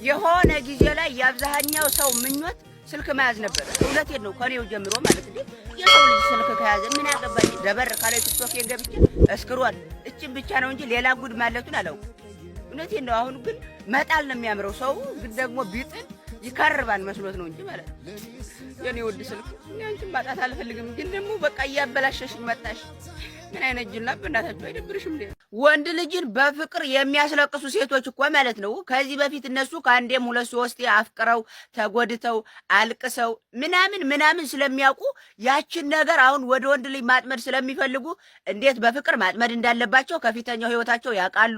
የሆነ ጊዜ ላይ የአብዛኛው ሰው ምኞት ስልክ መያዝ ነበር። እውነቴን ነው ከኔው ጀምሮ ማለት እንዴ የሰው ልጅ ስልክ ከያዘ ምን ያገባኝ? ደበር ካለ ቲክቶክ ገብቼ እስክሮል እቺን ብቻ ነው እንጂ ሌላ ጉድ ማለቱን አላውቅም። እውነቴን ነው። አሁን ግን መጣል ነው የሚያምረው። ሰው ግን ደግሞ ቢጥል ይከርባል መስሎት ነው እንጂ ማለት የኔ ውድ ስልክ አንቺን ማጣት አልፈልግም። ግን ደግሞ በቃ እያበላሸሽ መጣሽ። ምን አይነት ጅልና በእናታችሁ አይደብርሽም እንዴ? ወንድ ልጅን በፍቅር የሚያስለቅሱ ሴቶች እኮ ማለት ነው ከዚህ በፊት እነሱ ከአንዴም ሁለት ሶስት አፍቅረው ተጎድተው አልቅሰው ምናምን ስለሚያውቁ ያችን ነገር አሁን ወደ ወንድ ልጅ ማጥመድ ስለሚፈልጉ እንዴት በፍቅር ማጥመድ እንዳለባቸው ከፊተኛው ህይወታቸው ያውቃሉ።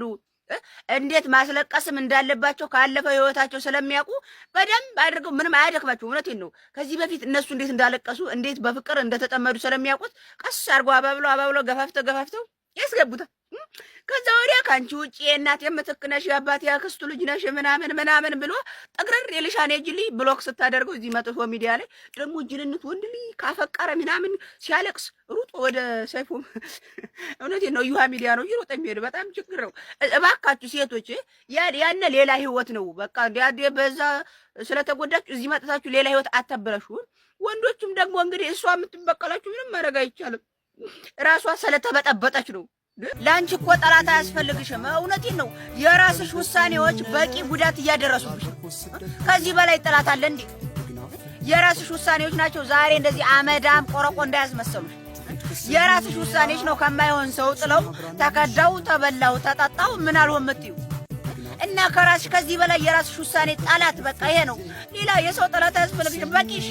እንዴት ማስለቀስም እንዳለባቸው ካለፈው ህይወታቸው ስለሚያውቁ በደንብ አድርገው ምንም አያደክማቸው። እውነቴን ነው። ከዚህ በፊት እነሱ እንዴት እንዳለቀሱ እንዴት በፍቅር እንደተጠመዱ ስለሚያውቁት ቀስ አድርጎ አባብለው ገፋፍተው ያስገቡታል። ከዛ ወዲያ ካንቺ ውጪ የእናት የምትክ ነሽ የአባት ያክስቱ ልጅ ነሽ ምናምን ብሎ ጠግረር የልሻኔ ጅሊ ብሎክ ስታደርገው እዚህ መጥቶ ሚዲያ ላይ ደግሞ ጅልነት ወንድ ልጅ ካፈቀረ ምናምን ሲያለቅስ ሩጦ ወደ ሰይፉ እውነቴን ነው ዩሃ ሚዲያ ነው ይሮጥ የሚሄድ በጣም ችግር ነው። እባካችሁ ሴቶች ያነ ሌላ ህይወት ነው። በቃ እንዴ በዛ ስለተጎዳችሁ እዚህ መጥታችሁ ሌላ ህይወት አታበላሹ። ወንዶችም ደግሞ እንግዲህ እሷ የምትበቀላችሁ ምንም ማድረግ አይቻልም። ራሷ ስለተበጠበጠች ነው። ላንቺ እኮ ጠላት አያስፈልግሽም። እውነቴን ነው። የራስሽ ውሳኔዎች በቂ ጉዳት እያደረሱብሽ። ከዚህ በላይ ጠላት አለ እንዴ? የራስሽ ውሳኔዎች ናቸው ዛሬ እንደዚህ አመዳም ቆረቆ እንዳያስመሰሉሽ። የራስሽ ውሳኔዎች ነው ከማይሆን ሰው ጥለው ተከዳው ተበላው ተጣጣው ምን አልሆን የምትዩ እና ከራስሽ ከዚህ በላይ የራስሽ ውሳኔ ጠላት በቃ ይሄ ነው። ሌላ የሰው ጠላት አያስፈልግሽም። በቂሽ።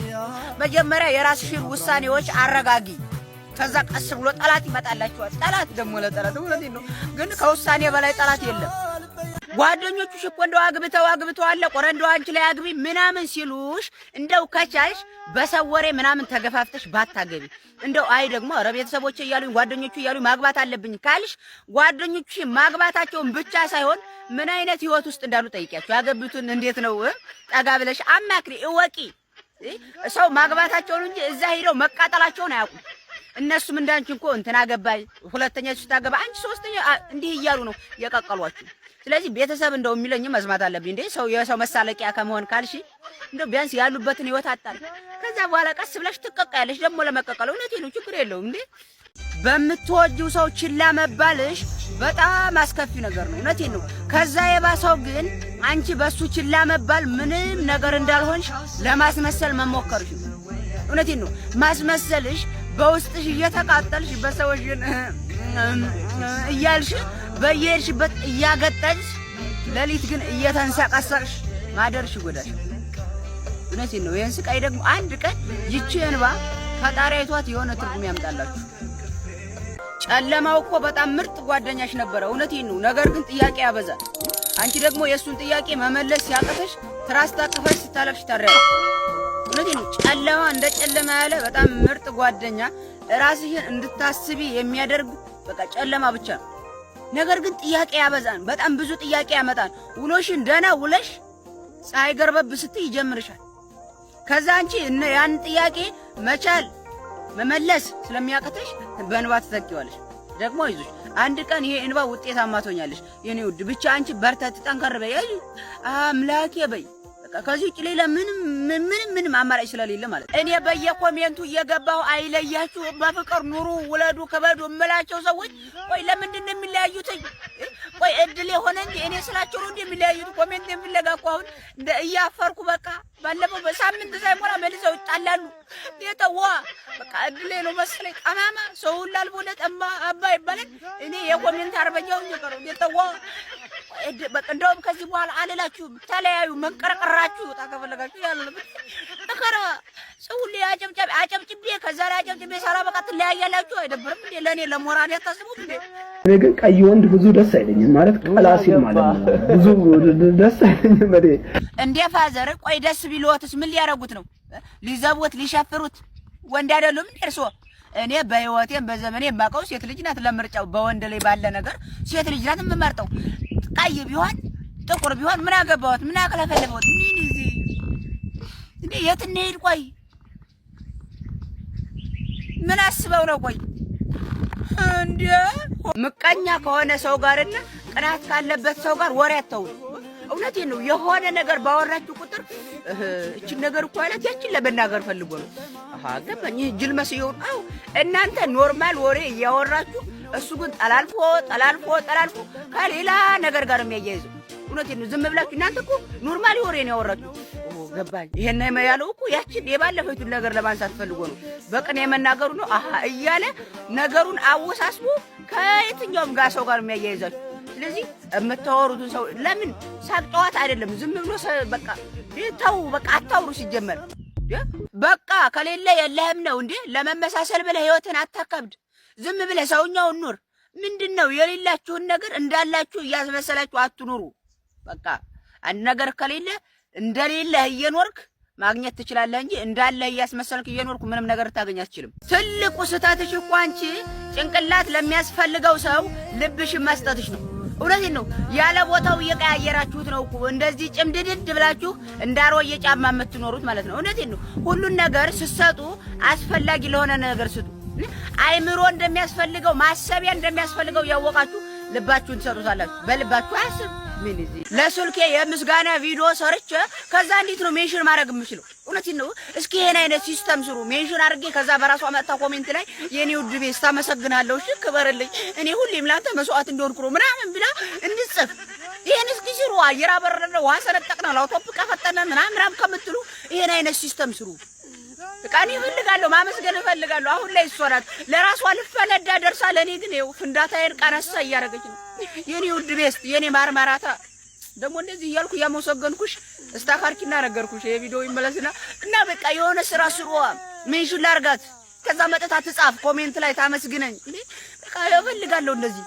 መጀመሪያ የራስሽን ውሳኔዎች አረጋጊ። ከዛ ቀስ ብሎ ጠላት ይመጣላችኋል። ጠላት ደግሞ ለጠላት እውነቴን ነው። ግን ከውሳኔ በላይ ጠላት የለም። ጓደኞቹሽ እኮ እንደው አግብተው አለ ቆረንዳው አንቺ ላይ አግቢ ምናምን ሲሉሽ እንደው ከቻልሽ በሰው ወሬ ምናምን ተገፋፍተሽ ባታገቢ እንደው አይ ደግሞ ኧረ ቤተሰቦቼ እያሉኝ ጓደኞቹ እያሉኝ ማግባት አለብኝ ካልሽ ጓደኞቹሽ ማግባታቸውን ብቻ ሳይሆን ምን አይነት ህይወት ውስጥ እንዳሉ ጠይቂያቸው። ያገቡትን እንዴት ነው ጠጋ ብለሽ አማክሪ፣ እወቂ። ሰው ማግባታቸውን እንጂ እዛ ሄደው መቃጠላቸውን አያውቁም። እነሱም እንዳንቺ እኮ እንትና ገባይ ሁለተኛ ስታገባ አንቺ ሶስተኛ እንዲህ እያሉ ነው የቀቀሏችሁ። ስለዚህ ቤተሰብ እንደው የሚለኝ መስማት አለብኝ እንዴ ሰው የሰው መሳለቂያ ከመሆን ካልሽ እንደው ቢያንስ ያሉበትን ህይወት አጣል። ከዛ በኋላ ቀስ ብለሽ ትቀቀያለሽ ደግሞ ለመቀቀል። እውነቴን ነው ችግር የለውም እንዴ። በምትወጂው ሰው ችላ መባልሽ በጣም አስከፊ ነገር ነው። እውነቴን ነው። ከዛ የባሰው ግን አንቺ በሱ ችላ መባል ምንም ነገር እንዳልሆንሽ ለማስመሰል መሞከርሽ። እውነቴን ነው። ማስመሰልሽ በውስጥሽ እየተቃጠልሽ በሰዎች እያልሽ በየሄድሽበት እያገጠልሽ ሌሊት ግን እየተንሰቀሰቅሽ ማደርሽ ይጎዳሽ። እውነቴን ነው። ይሄን ስቃይ ደግሞ አንድ ቀን ይቺ እንባ ፈጣሪ አይቷት የሆነ ትርጉም ያምጣላችሁ። ጨለማው እኮ በጣም ምርጥ ጓደኛሽ ነበረ። እውነቴን ነው። ነገር ግን ጥያቄ ያበዛል። አንቺ ደግሞ የእሱን ጥያቄ መመለስ ሲያቅተሽ ትራስ ታቅፈሽ ስታለቅሽ ታሪያለሽ። እውነቴን ነው። ጨለማ እንደ ጨለማ ያለ በጣም ምርጥ ጓደኛ ራስሽን እንድታስቢ የሚያደርግ በቃ ጨለማ ብቻ ነው። ነገር ግን ጥያቄ ያበዛን፣ በጣም ብዙ ጥያቄ ያመጣን። ውሎሽን ደህና ውለሽ ፀሐይ ገርበብ ስትይ ይጀምርሻል። ከዛ አንቺ ያን ጥያቄ መቻል መመለስ ስለሚያቅተሽ በእንባ ትተኪዋለሽ። ደግሞ አይዞሽ አንድ ቀን ይሄ እንባ ውጤታማ ትሆኛለሽ የኔ ውድ። ብቻ አንቺ በርታት፣ ጠንከር በይ፣ አምላኬ በይ። ከዚህ ውጭ ሌላ ምንም አማራጭ ስለሌለ ማለት እኔ በየኮሜንቱ እየገባሁ አይለያችሁ በፍቅር ኑሩ ውለዱ ከበዱ እምላቸው ሰዎች ቆይ ለምንድን ነው የሚለያዩት? ቆይ እድል የሆነ እንጂ እኔ ስላቸው ነው እንደሚለያዩት። ኮሜንት የሚለጋቁ አሁን እያፈርኩ በቃ ባለፈው በሳምንት ሳይሞላ መልሰው ይጣላሉ። የተዋ በቃ እድሌ ነው መሰለኝ። ጠማማ ሰው ሁሉ አልቦለት አባ ይባላል። እኔ የኮሜንት አርበኛው ነው የተዋ በቃ እንደውም ከዚህ በኋላ አልላችሁም። ተለያዩ መንቀረቀራችሁ ታከፈለጋችሁ ያለው ተከራ ሰው ሁሉ አጨብጭቤ ከዛ ላይ አጨብጭቤ ሰራ በቃ ትለያያላችሁ። አይደብርም እንዴ? ለኔ ለሞራል ያታስቡት እንዴ? እኔ ግን ቀይ ወንድ ብዙ ደስ አይለኝም ማለት ቀላሲል ማለት ነው። ብዙ ደስ አይለኝም ማለት እንዴ። ፋዘር ቆይ ደስ ቢሎትስ ምን ሊያረጉት ነው? ሊዘቡት ሊሸፍሩት ወንድ አይደሉም እንዴ እርሶ? እኔ በህይወቴም በዘመኔ የማውቀው ሴት ልጅ ናት። ለምርጫው በወንድ ላይ ባለ ነገር ሴት ልጅ ናት የምመርጠው። ቀይ ቢሆን ጥቁር ቢሆን ምን አገባዎት? ምን አከለፈለፈዎት? ምን እዚህ እንዴ የት እንሄድ? ቆይ ምን አስበው ነው? ቆይ እንዴ ምቀኛ ከሆነ ሰው ጋርና ቅናት ካለበት ሰው ጋር ወሬ አተው። እውነቴን ነው። የሆነ ነገር ባወራችሁ ቁጥር እቺን ነገር እኮ አላት ያቺን ለመናገር ፈልጎ ነው። ገባኝ። ይህ ጅል መስየው ነው። እናንተ ኖርማል ወሬ እያወራችሁ እሱ ግን ጠላልፎ ከሌላ ነገር ጋር የሚያያይዘው። እውነቴን ነው። ዝም ብላችሁ እናንተ እኮ ኖርማል ወሬ ነው ያወራችሁ። ገባኝ። ይሄን ያለው እኮ ያቺን የባለፈቱን ነገር ለማንሳት ፈልጎ ነው። በቅኔ የመናገሩ ነው እያለ ነገሩን አወሳስቦ ከየትኛውም ጋር ሰው ጋር የሚያያይዛችሁ። ስለዚህ የምታወሩትን ሰው ለምን ሳቅ ጨዋታ አይደለም። ዝም ብሎ በቃ ተው፣ በቃ አታውሩ። ሲጀመር በቃ ከሌለ የለህም ነው እንዴ? ለመመሳሰል ብለህ ህይወትን አታከብድ። ዝም ብለህ ሰውኛውን ኑር። ምንድነው የሌላችሁን ነገር እንዳላችሁ እያስመሰላችሁ አትኑሩ። በቃ አንድ ነገር ከሌለ እንደሌለህ እየኖርክ ማግኘት ትችላለህ እንጂ እንዳለህ እያስመሰልክ እየኖርክ ምንም ነገር ታገኝ አትችልም። ትልቁ ስህተትሽ እኮ አንቺ ጭንቅላት ለሚያስፈልገው ሰው ልብሽን መስጠትሽ ነው። እውነቴን ነው። ያለ ቦታው እየቀያየራችሁት ነው እኮ እንደዚህ ጭምድድድ ብላችሁ እንዳሮየ ጫማ የምትኖሩት ማለት ነው። እውነቴን ነው። ሁሉን ነገር ስትሰጡ አስፈላጊ ለሆነ ነገር ስጡ። አይምሮ እንደሚያስፈልገው ማሰቢያ እንደሚያስፈልገው ያወቃችሁ ልባችሁን ትሰጡታላችሁ። በልባችሁ አስብ። ምን እዚህ ለስልኬ የምስጋና ቪዲዮ ሰርቼ ከዛ እንዴት ነው ሜንሽን ማድረግ የምችለው? እውነቴን ነው። እስኪ ይሄን አይነት ሲስተም ስሩ። ሜንሽን አድርጌ ከዛ በራሷ መጣ ኮሜንት ላይ የኔ ውድ ቤት ታመሰግናለሁ፣ እሺ ክበርልኝ፣ እኔ ሁሌም ላንተ መስዋዕት እንደሆንኩ ነው ምናምን ብላ እንድጽፍ። ይሄን እስኪ ስሩ። አየር አበረደ፣ ውሃ ሰነጠቅና ላውቶፕ ቀፈጠነ ምናምን ከምትሉ ይሄን አይነት ሲስተም ስሩ። ቃኒ እፈልጋለሁ፣ ማመስገን እፈልጋለሁ። አሁን ላይ እሷ ናት ለራሷ ልፈነዳ ደርሳ፣ ለኔ ግን ይኸው ፍንዳታዬን ቀነሳ እያደረገች ነው። የኔ ውድ ቤስት፣ የኔ ማርማራታ ደግሞ እንደዚህ እያልኩ እያመሰገንኩሽ እስታካርኪና ነገርኩሽ። የቪዲዮ ይመለስና እና በቃ የሆነ ስራ ስሩ። ሜንሽን ላርጋት፣ ከዛ መጠታ ትጻፍ ኮሜንት ላይ ታመስግነኝ። በቃ እፈልጋለሁ እንደዚህ።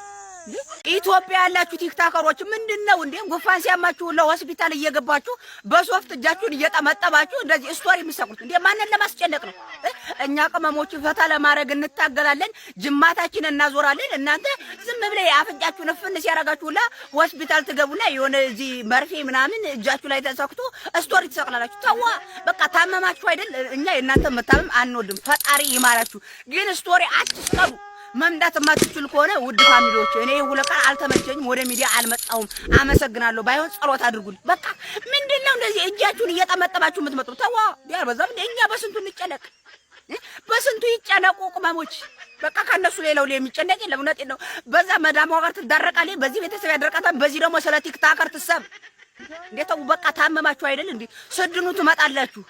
ኢትዮጵያ ያላችሁ ቲክታከሮች ምንድነው እንዴ? ጉንፋን ሲያማችሁ ለሆስፒታል እየገባችሁ በሶፍት እጃችሁን እየጠመጠባችሁ እንደዚህ ስቶሪ የምትሰሩት እንዴ? ማንን ለማስጨነቅ ነው? እኛ ቅመሞች ፈታ ለማድረግ እንታገላለን፣ ጅማታችንን እናዞራለን። እናንተ ዝም ብለ አፍንጫችሁን እፍን ሲያረጋችሁላ ሆስፒታል ትገቡና የሆነ እዚህ መርፌ ምናምን እጃችሁ ላይ ተሰክቶ ስቶሪ ትሰቅላላችሁ። ተዋ በቃ ታመማችሁ አይደል? እኛ የእናንተ መታመም አንወድም፣ ፈጣሪ ይማራችሁ። ግን ስቶሪ አትስቀሉ። መምዳት የማትችል ከሆነ ውድ ፋሚሊዎች እኔ ሁለቀን አልተመቸኝም፣ ወደ ሚዲያ አልመጣሁም። አመሰግናለሁ። ባይሆን ጸሎት አድርጉልኝ። በቃ ምንድነው እንደዚህ እጃችሁን እየጠመጠባችሁ የምትመጡ? ተዋ ዲያር በዛም እኛ በስንቱ እንጨነቅ፣ በስንቱ ይጨነቁ ቅመሞች። በቃ ከነሱ ሌላው የሚጨነቅ የለም። እውነቴን ነው። በዛ መዳሟ ጋር ትዳረቃለች፣ በዚህ ቤተሰብ ያደርቃታል፣ በዚህ ደግሞ ስለ ቲክታከር ትሰብ። እንዴት በቃ ታመማችሁ አይደል እንዴ? ስድኑ ትመጣላችሁ።